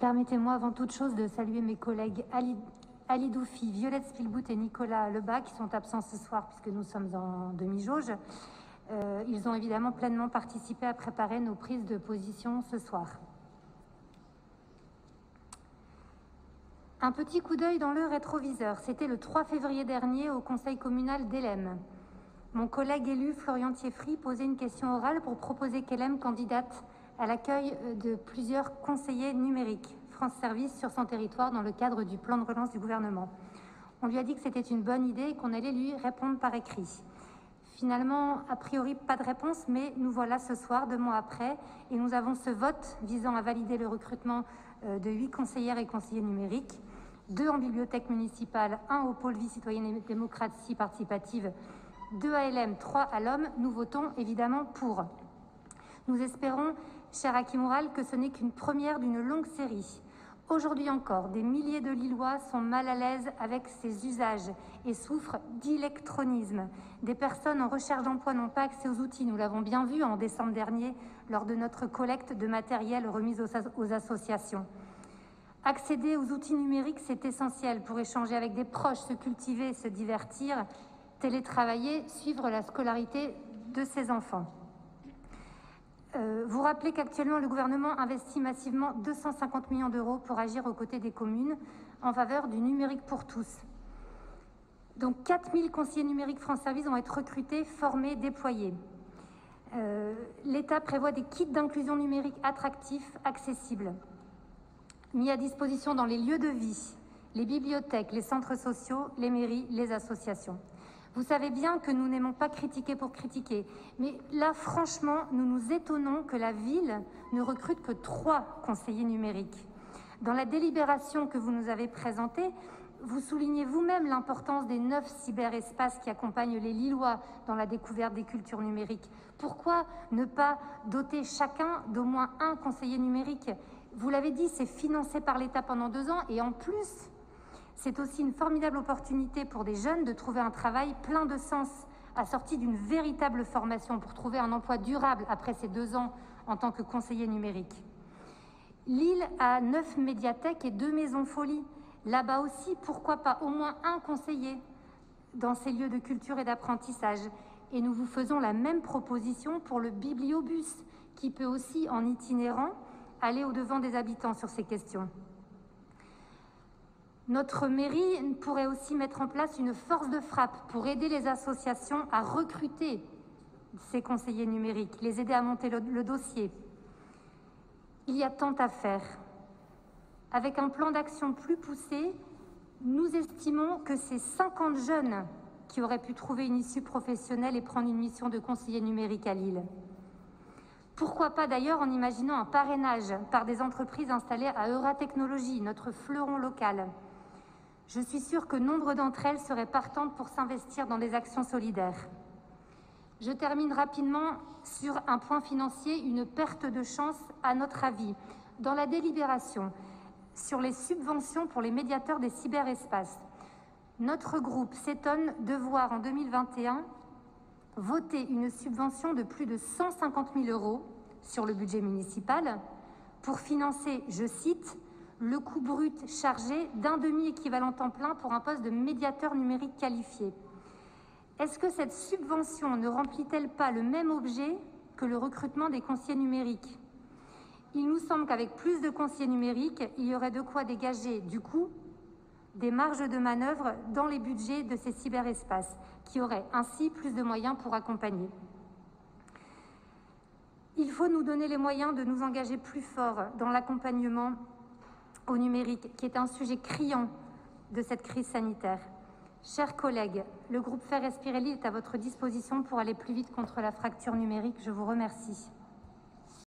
Permettez-moi avant toute chose de saluer mes collègues Ali Doufi, Violette Spilbout et Nicolas Lebas qui sont absents ce soir puisque nous sommes en demi-jauge. Ils ont évidemment pleinement participé à préparer nos prises de position ce soir. Un petit coup d'œil dans le rétroviseur. C'était le 3 février dernier au conseil communal d'Helem. Mon collègue élu Florian Thieffry posait une question orale pour proposer qu'Helem candidate à l'accueil de plusieurs conseillers numériques France Service sur son territoire dans le cadre du plan de relance du gouvernement. On lui a dit que c'était une bonne idée et qu'on allait lui répondre par écrit. Finalement, a priori, pas de réponse, mais nous voilà ce soir, 2 mois après, et nous avons ce vote visant à valider le recrutement de 8 conseillères et conseillers numériques, 2 en bibliothèque municipale, 1 au pôle vie citoyenne et démocratie participative, 2 à Helem, 3 à l'Homme. Nous votons évidemment pour. Nous espérons, cher Akimoural, que ce n'est qu'une première d'une longue série. Aujourd'hui encore, des milliers de Lillois sont mal à l'aise avec ces usages et souffrent d'électronisme. Des personnes en recherche d'emploi n'ont pas accès aux outils. Nous l'avons bien vu en décembre dernier lors de notre collecte de matériel remis aux associations. Accéder aux outils numériques, c'est essentiel pour échanger avec des proches, se cultiver, se divertir, télétravailler, suivre la scolarité de ses enfants. Vous rappelez qu'actuellement, le gouvernement investit massivement 250 millions d'euros pour agir aux côtés des communes en faveur du numérique pour tous. Donc 4000 conseillers numériques France Service vont être recrutés, formés, déployés. L'État prévoit des kits d'inclusion numérique attractifs, accessibles, mis à disposition dans les lieux de vie, les bibliothèques, les centres sociaux, les mairies, les associations. Vous savez bien que nous n'aimons pas critiquer pour critiquer, mais là, franchement, nous nous étonnons que la ville ne recrute que 3 conseillers numériques. Dans la délibération que vous nous avez présentée, vous soulignez vous-même l'importance des 9 cyberespaces qui accompagnent les Lillois dans la découverte des cultures numériques. Pourquoi ne pas doter chacun d'au moins 1 conseiller numérique? Vous l'avez dit, c'est financé par l'État pendant 2 ans et en plus, c'est aussi une formidable opportunité pour des jeunes de trouver un travail plein de sens, assorti d'une véritable formation pour trouver un emploi durable après ces 2 ans en tant que conseiller numérique. Lille a 9 médiathèques et 2 maisons folie. Là-bas aussi, pourquoi pas au moins 1 conseiller dans ces lieux de culture et d'apprentissage. Et nous vous faisons la même proposition pour le bibliobus, qui peut aussi, en itinérant, aller au-devant des habitants sur ces questions. Notre mairie pourrait aussi mettre en place une force de frappe pour aider les associations à recruter ces conseillers numériques, les aider à monter le dossier. Il y a tant à faire. Avec un plan d'action plus poussé, nous estimons que c'est 50 jeunes qui auraient pu trouver une issue professionnelle et prendre une mission de conseiller numérique à Lille. Pourquoi pas d'ailleurs en imaginant un parrainage par des entreprises installées à Euratechnologie, notre fleuron local. Je suis sûre que nombre d'entre elles seraient partantes pour s'investir dans des actions solidaires. Je termine rapidement sur un point financier, une perte de chance à notre avis. Dans la délibération sur les subventions pour les médiateurs des cyberespaces, notre groupe s'étonne de voir en 2021 voter une subvention de plus de 150 000 € sur le budget municipal pour financer, je cite, le coût brut chargé d'un demi-équivalent temps plein pour un poste de médiateur numérique qualifié. Est-ce que cette subvention ne remplit-elle pas le même objet que le recrutement des conseillers numériques? Il nous semble qu'avec plus de conseillers numériques, il y aurait de quoi dégager, du coup, des marges de manœuvre dans les budgets de ces cyberespaces, qui auraient ainsi plus de moyens pour accompagner. Il faut nous donner les moyens de nous engager plus fort dans l'accompagnement au numérique, qui est un sujet criant de cette crise sanitaire. Chers collègues, le groupe Faire Respirer Lille est à votre disposition pour aller plus vite contre la fracture numérique. Je vous remercie.